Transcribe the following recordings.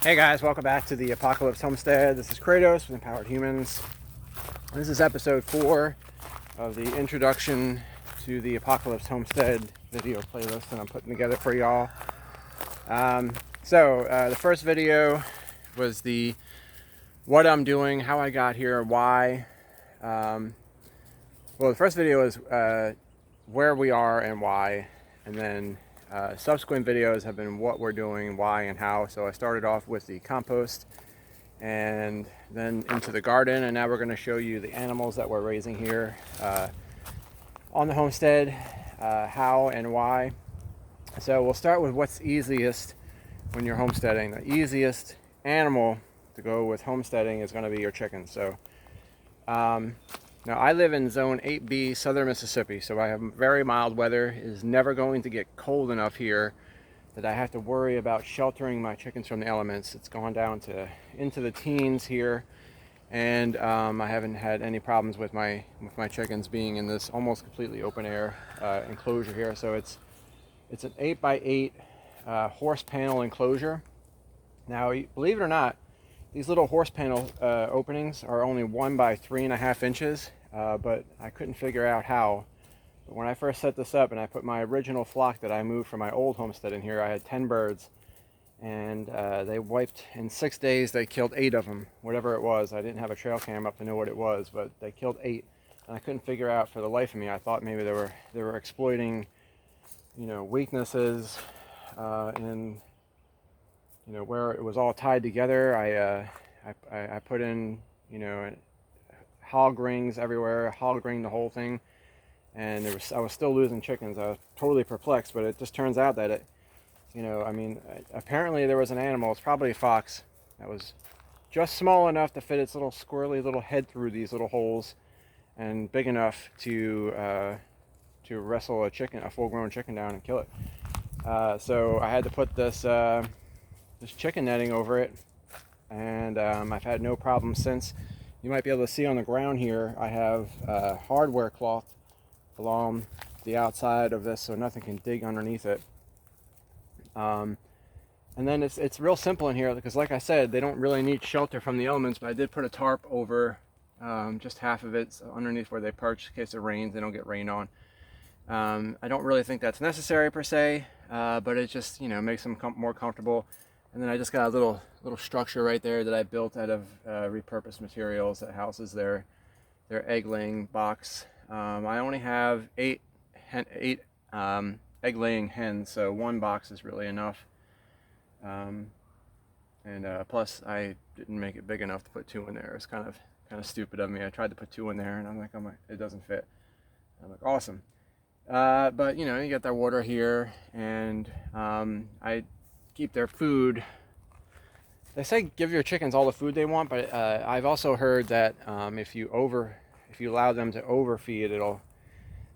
Hey guys, welcome back to the Apocalypse Homestead. This is Kratos with Empowered Humans. This is episode 4 of the introduction to the Apocalypse Homestead video playlist that I'm putting together for y'all. The first video was the what I'm doing, how I got here, why. The first video is where we are and why, and then subsequent videos have been what we're doing, why, and how. So I started off with the compost and then into the garden, and now we're going to show you the animals that we're raising here on the homestead, how and why. So we'll start with what's easiest when you're homesteading. The easiest animal to go with homesteading is going to be your chickens. So now I live in zone 8B, southern Mississippi, so I have very mild weather. It is never going to get cold enough here that I have to worry about sheltering my chickens from the elements. It's gone down to into the teens here, and I haven't had any problems with my chickens being in this almost completely open air enclosure here. So it's an 8x8 horse panel enclosure. Now, believe it or not, these little horse panel openings are only 1 by 3.5 inches, but I couldn't figure out how. But when I first set this up and I put my original flock that I moved from my old homestead in here, I had 10 birds, and they wiped in 6 days. They killed 8 of them, whatever it was. I didn't have a trail cam up to know what it was, but they killed 8, and I couldn't figure out for the life of me. I thought maybe they were exploiting, weaknesses in where it was all tied together. I put in hog rings everywhere, hog ring the whole thing, and I was still losing chickens. I was totally perplexed, but it just turns out that apparently there was an animal. It's probably a fox that was just small enough to fit its little squirrely little head through these little holes, and big enough to wrestle a full-grown chicken down and kill it. So I had to put this chicken netting over it, and I've had no problem since. You might be able to see on the ground here, I have hardware cloth along the outside of this so nothing can dig underneath it. And then it's real simple in here because, like I said, they don't really need shelter from the elements, but I did put a tarp over just half of it, so underneath where they perch in case it rains, they don't get rained on. I don't really think that's necessary per se, but it just makes them more comfortable. And then I just got a little structure right there that I built out of repurposed materials that houses their egg-laying box. I only have 8 egg-laying hens, so 1 box is really enough. Plus, I didn't make it big enough to put 2 in there. It's kind of stupid of me. I tried to put 2 in there, and I'm like, it doesn't fit. I'm like, awesome. But you get their water here, and I keep their food. They say give your chickens all the food they want, but I've also heard that if you allow them to overfeed,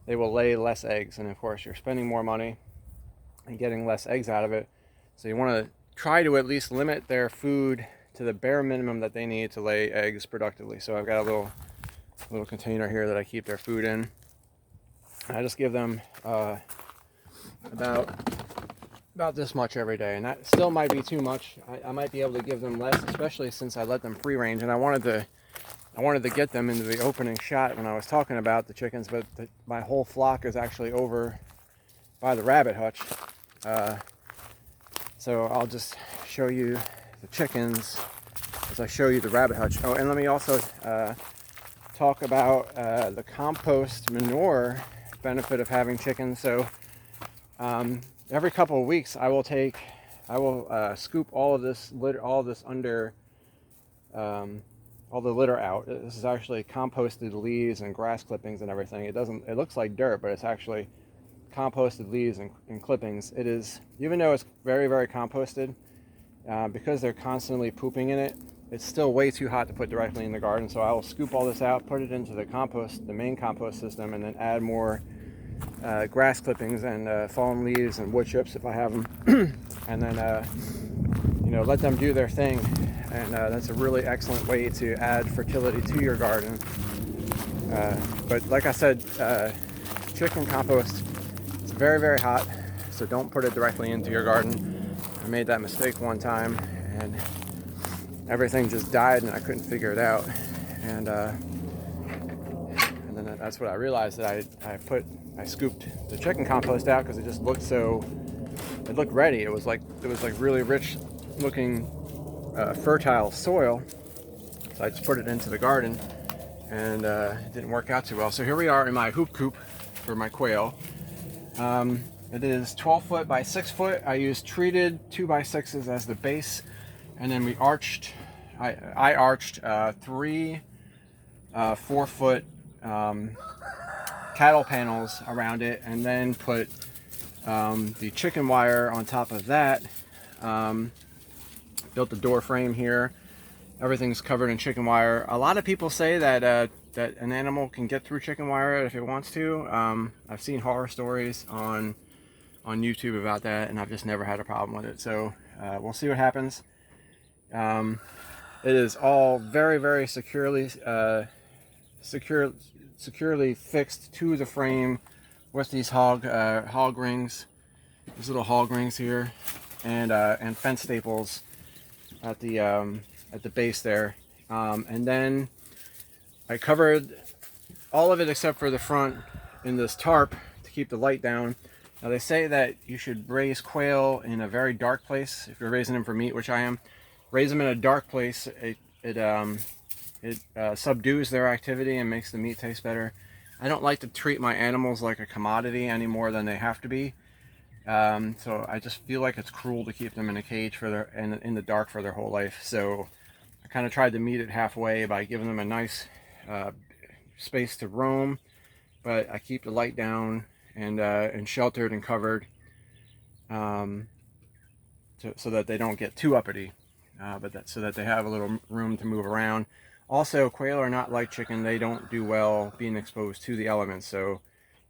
they will lay less eggs, and of course you're spending more money and getting less eggs out of it. So you want to try to at least limit their food to the bare minimum that they need to lay eggs productively. So I've got a little container here that I keep their food in. I just give them about this much every day, and that still might be too much. I might be able to give them less, especially since I let them free range, and I wanted to get them into the opening shot when I was talking about the chickens, but my whole flock is actually over by the rabbit hutch. So I'll just show you the chickens as I show you the rabbit hutch. Oh, and let me also talk about the compost manure benefit of having chickens. So every couple of weeks I will scoop all the litter out. This is actually composted leaves and grass clippings and everything. It looks like dirt, but it's actually composted leaves and clippings. It is, even though it's very, very composted, because they're constantly pooping in it, it's still way too hot to put directly in the garden. So I will scoop all this out, put it into the main compost system, and then add more grass clippings and fallen leaves and wood chips if I have them, and then let them do their thing. And that's a really excellent way to add fertility to your garden. But like I said, chicken compost, it's very, very hot, so don't put it directly into your garden. I made that mistake one time, and everything just died and I couldn't figure it out. And then that's what I realized, that I scooped the chicken compost out because it just looked it looked ready. It was like really rich looking fertile soil. So I just put it into the garden, and it didn't work out too well. So here we are in my hoop coop for my quail. It is 12 foot by 6 foot. I used treated 2x6s as the base, and then we arched. I arched 3 4-foot cattle panels around it, and then put the chicken wire on top of that. Built the door frame here. Everything's covered in chicken wire. A lot of people say that that an animal can get through chicken wire if it wants to. I've seen horror stories on YouTube about that, and I've just never had a problem with it. So we'll see what happens. It is all very, very securely fixed to the frame with these hog rings, these little hog rings here, and fence staples at the base there. And then I covered all of it except for the front in this tarp to keep the light down. Now they say that you should raise quail in a very dark place if you're raising them for meat, which I am. Raise them in a dark place. It subdues their activity and makes the meat taste better. I don't like to treat my animals like a commodity any more than they have to be. So I just feel like it's cruel to keep them in a cage in the dark for their whole life. So I kind of tried to meet it halfway by giving them a nice space to roam, but I keep the light down and sheltered and covered, so that they don't get too uppity, so that they have a little room to move around. Also, quail are not like chicken. They don't do well being exposed to the elements, so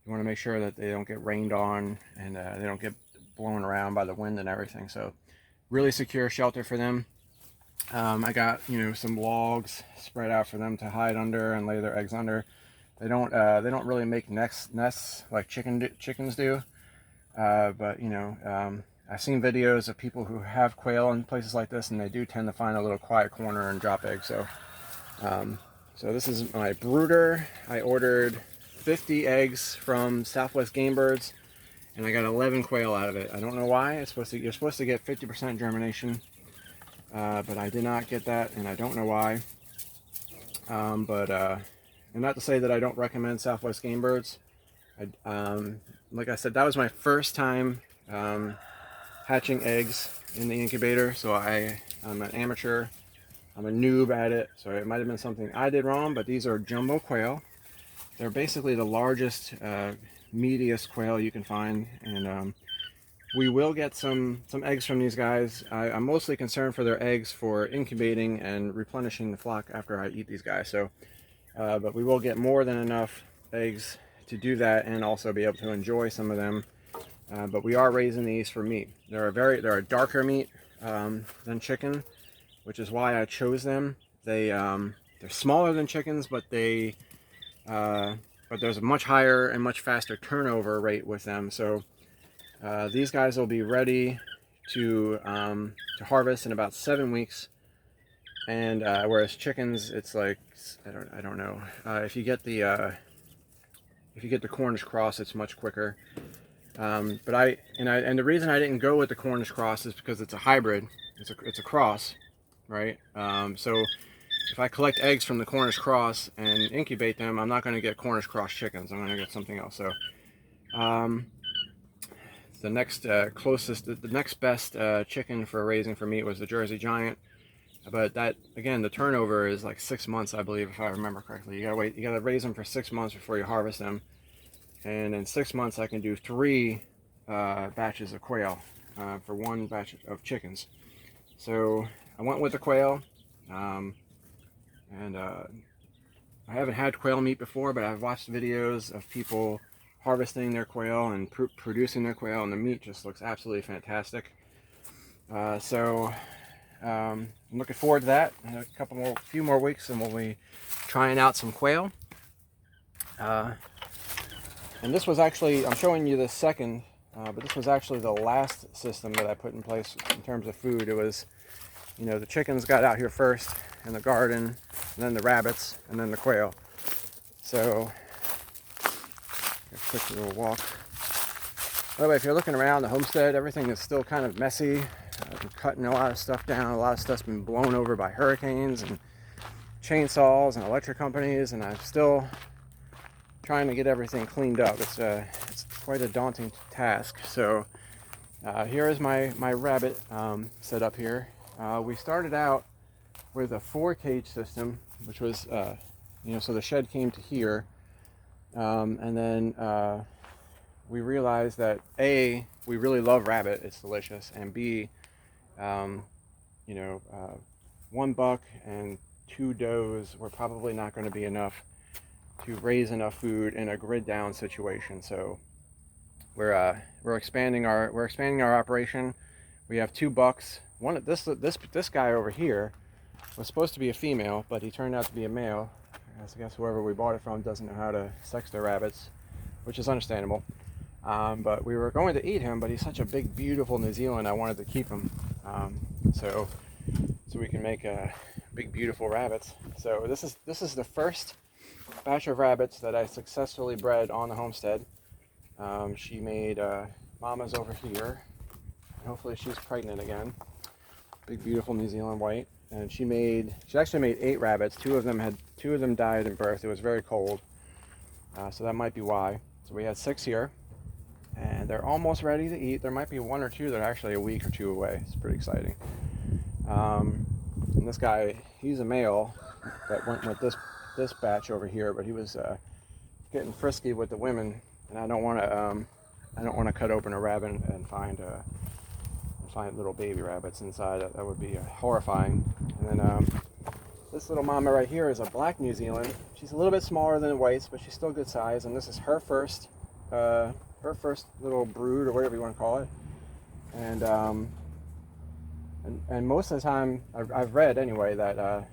you want to make sure that they don't get rained on, and they don't get blown around by the wind and everything. So really secure shelter for them. I got some logs spread out for them to hide under and lay their eggs under. They don't really make nests like chickens do, but I've seen videos of people who have quail in places like this, and they do tend to find a little quiet corner and drop eggs. So this is my brooder. I ordered 50 eggs from Southwest Game Birds, and I got 11 quail out of it. I don't know why. You're supposed to get 50% germination, but I did not get that, and I don't know why. And not to say that I don't recommend Southwest Game Birds. Like I said, that was my first time hatching eggs in the incubator, so I'm an amateur. I'm a noob at it, so it might have been something I did wrong, but these are jumbo quail. They're basically the largest, meatiest quail you can find, and we will get some eggs from these guys. I'm mostly concerned for their eggs for incubating and replenishing the flock after I eat these guys. So, but we will get more than enough eggs to do that, and also be able to enjoy some of them. But we are raising these for meat. They're a darker meat than chicken, which is why I chose them. They're smaller than chickens, but there's a much higher and much faster turnover rate with them. So these guys will be ready to harvest in about 7 weeks. And whereas chickens, it's like I don't know. If you get the Cornish cross, it's much quicker. And the reason I didn't go with the Cornish cross is because it's a hybrid. It's a cross. Right? So if I collect eggs from the Cornish cross and incubate them, I'm not going to get Cornish cross chickens. I'm going to get something else. So the next the next best chicken for raising for meat was the Jersey Giant. But that, again, the turnover is like 6 months, I believe, if I remember correctly. You gotta raise them for 6 months before you harvest them. And in 6 months, I can do 3 batches of quail for 1 batch of chickens. So I went with the quail, and I haven't had quail meat before, but I've watched videos of people harvesting their quail and producing their quail, and the meat just looks absolutely fantastic. So I'm looking forward to that. In a few more weeks, and we'll be trying out some quail. And this was actually, I'm showing you the second, but this was actually the last system that I put in place in terms of food. It was you know, the chickens got out here first in the garden, and then the rabbits, and then the quail. So, a quick little walk. By the way, if you're looking around the homestead, everything is still kind of messy. I've been cutting a lot of stuff down. A lot of stuff's been blown over by hurricanes and chainsaws and electric companies, and I'm still trying to get everything cleaned up. It's quite a daunting task. So here is my rabbit setup here. We started out with a 4-cage system, which was you know, so the shed came to here, and then we realized that A, we really love rabbit, it's delicious, and B, you know, 1 buck and 2 does were probably not going to be enough to raise enough food in a grid down situation. So we're expanding our operation. We have 2 bucks. This guy over here was supposed to be a female, but he turned out to be a male. I guess whoever we bought it from doesn't know how to sex their rabbits, which is understandable. But we were going to eat him, but he's such a big, beautiful New Zealand. I wanted to keep him, so we can make big, beautiful rabbits. So this is the first batch of rabbits that I successfully bred on the homestead. She made mamas over here. Hopefully she's pregnant again. Big, beautiful New Zealand white. And she actually made 8 rabbits. 2 of them died in birth. It was very cold, so that might be why. So we had 6 here, and they're almost ready to eat. There might be 1 or 2 that are actually a week or 2 away. It's pretty exciting. And this guy, he's a male that went with this batch over here, but he was getting frisky with the women, and I don't want to cut open a rabbit and find little baby rabbits inside. That would be horrifying. And then this little mama right here is a black New Zealand. She's a little bit smaller than the whites, but she's still good size. And this is her first little brood, or whatever you want to call it. And most of the time, I've read anyway that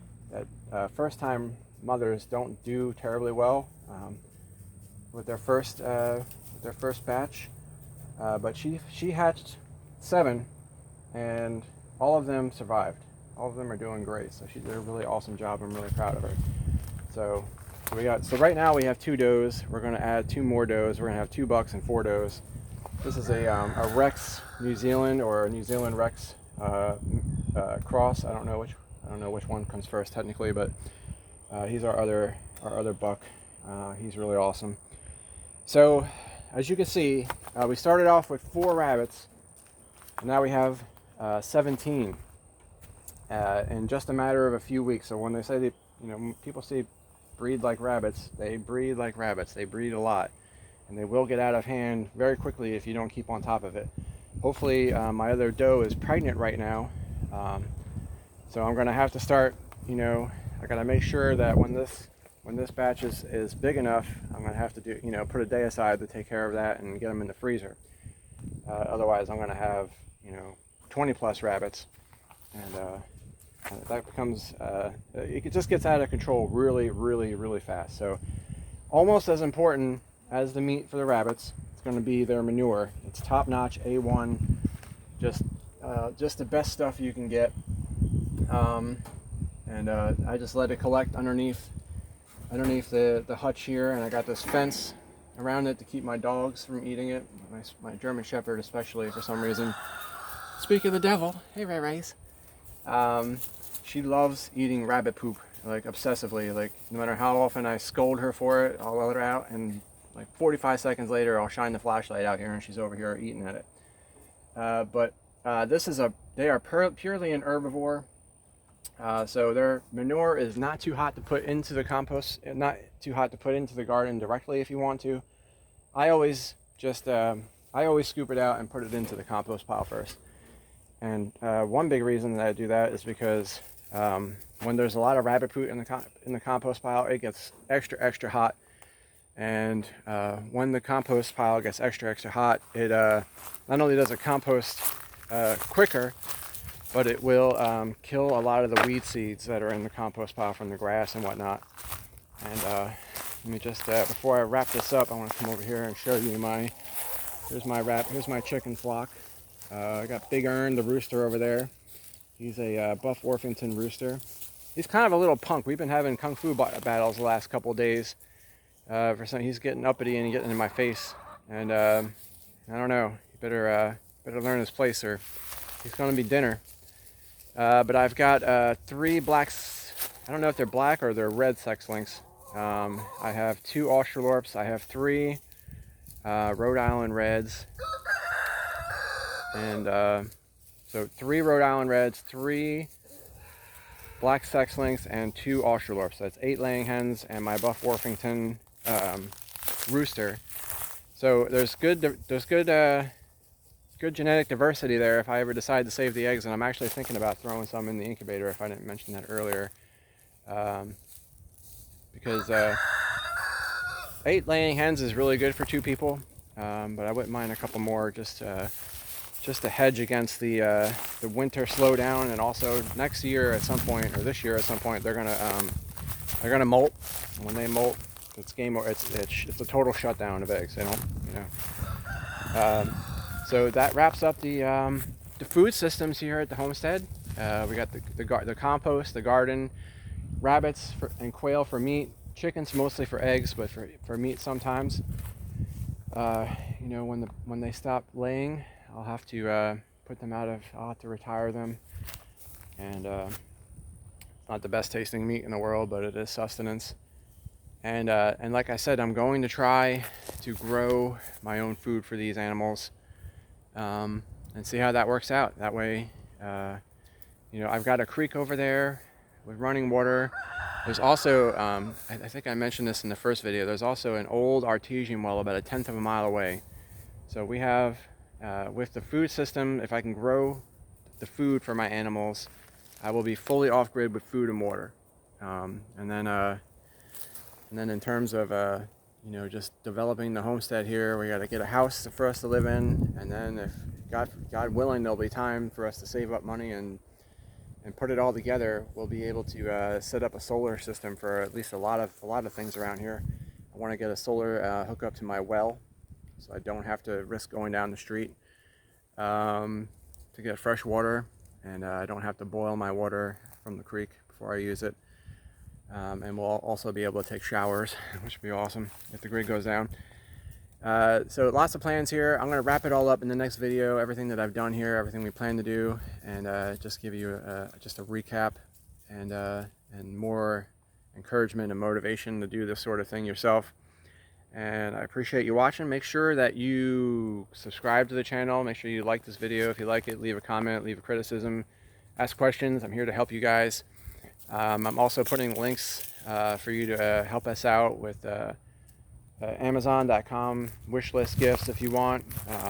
first time mothers don't do terribly well with their first batch. But she hatched 7. And all of them survived. All of them are doing great. So she did a really awesome job. I'm really proud of her. So right now we have 2 does. We're going to add 2 more does. We're going to have 2 bucks and 4 does. This is a Rex New Zealand, or a New Zealand Rex cross. I don't know which one comes first technically, but he's our other buck. He's really awesome. So as you can see, we started off with 4 rabbits, and now we have 17 in just a matter of a few weeks. So when they say people say breed like rabbits, they breed like rabbits. They breed a lot, and they will get out of hand very quickly if you don't keep on top of it. Hopefully my other doe is pregnant right now, so I'm going to have to start, I got to make sure that when this batch is big enough, I'm going to have to put a day aside to take care of that and get them in the freezer. Otherwise I'm going to have 20 plus rabbits, and that becomes it just gets out of control really, really, really fast. So almost as important as the meat for the rabbits, it's going to be their manure. It's top-notch A1, just the best stuff you can get. And I just let it collect underneath the hutch here, and I got this fence around it to keep my dogs from eating it. My German Shepherd especially, for some reason. Speak of the devil, hey Ray Rays. She loves eating rabbit poop, like obsessively. Like no matter how often I scold her for it, I'll let her out, and like 45 seconds later I'll shine the flashlight out here and she's over here eating at it. But they are purely an herbivore. So their manure is not too hot to put into the compost, not too hot to put into the garden directly if you want to. I always scoop it out and put it into the compost pile first. And one big reason that I do that is because when there's a lot of rabbit poop in the compost pile, it gets extra hot. And when the compost pile gets extra hot, it not only does it compost quicker, but it will kill a lot of the weed seeds that are in the compost pile from the grass and whatnot. And let me just before I wrap this up, I want to come over here and show you here's my chicken flock. I got Big Ern, the rooster, over there. He's a buff Orpington rooster. He's kind of a little punk. We've been having kung fu battles the last couple of days. He's getting uppity and getting in my face, and I don't know. He better learn his place, or he's going to be dinner. But I've got 3 blacks. I don't know if they're black or they're red sex links. I have 2 Australorps. I have 3 Rhode Island Reds, and so 3 Rhode Island Reds, 3 black sex links, and 2 Australorps. So that's 8 laying hens and my buff Orpington rooster. So there's good genetic diversity there if I ever decide to save the eggs, and I'm actually thinking about throwing some in the incubator if I didn't mention that earlier. Because 8 laying hens is really good for 2 people, but I wouldn't mind a couple more just to hedge against the winter slowdown. And also next year at some point, or this year at some point, they're gonna molt. And when they molt, it's game over. It's a total shutdown of eggs. So that wraps up the food systems here at the homestead. We got the compost, the garden, rabbits and quail for meat, chickens mostly for eggs, but for meat sometimes. When they stop laying, I'll have to put them out of. I'll have to retire them, and it's not the best tasting meat in the world, but it is sustenance. And like I said, I'm going to try to grow my own food for these animals, and see how that works out. That way, I've got a creek over there with running water. There's also, I think I mentioned this in the first video, there's also an old artesian well about 1/10 of a mile away. So we have, with the food system, if I can grow the food for my animals, I will be fully off-grid with food and water. And then in terms of, just developing the homestead here, we got to get a house for us to live in. And then if God willing, there'll be time for us to save up money and put it all together. We'll be able to set up a solar system for at least a lot of things around here. I want to get a solar hookup to my well, so I don't have to risk going down the street to get fresh water, and I don't have to boil my water from the creek before I use it. And we'll also be able to take showers, which would be awesome if the grid goes down. So lots of plans here. I'm going to wrap it all up in the next video, everything that I've done here, everything we plan to do, and just give you just a recap and more encouragement and motivation to do this sort of thing yourself. And I appreciate you watching. Make sure that you subscribe to the channel. Make sure you like this video. If you like it, leave a comment, leave a criticism, ask questions. I'm here to help you guys. I'm also putting links for you to help us out with Amazon.com wish list gifts if you want.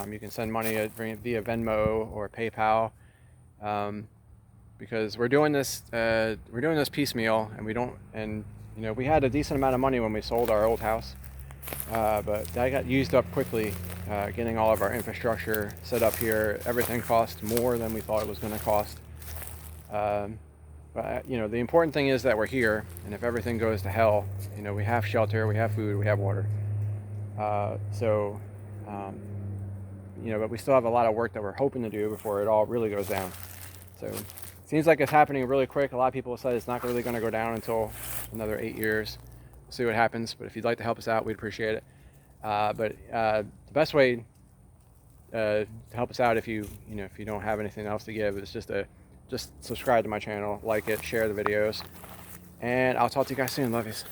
You can send money via Venmo or PayPal, because we're doing this piecemeal, and we had a decent amount of money when we sold our old house, but that got used up quickly. Getting all of our infrastructure set up here, everything cost more than we thought it was going to cost. But the important thing is that we're here, and if everything goes to hell, we have shelter, we have food, we have water. But we still have a lot of work that we're hoping to do before it all really goes down. So it seems like it's happening really quick. A lot of people said it's not really going to go down until another 8 years. We'll see what happens. But if you'd like to help us out, we'd appreciate it. But the best way to help us out, if you don't have anything else to give, is just subscribe to my channel, like it, share the videos, and I'll talk to you guys soon. Love yous.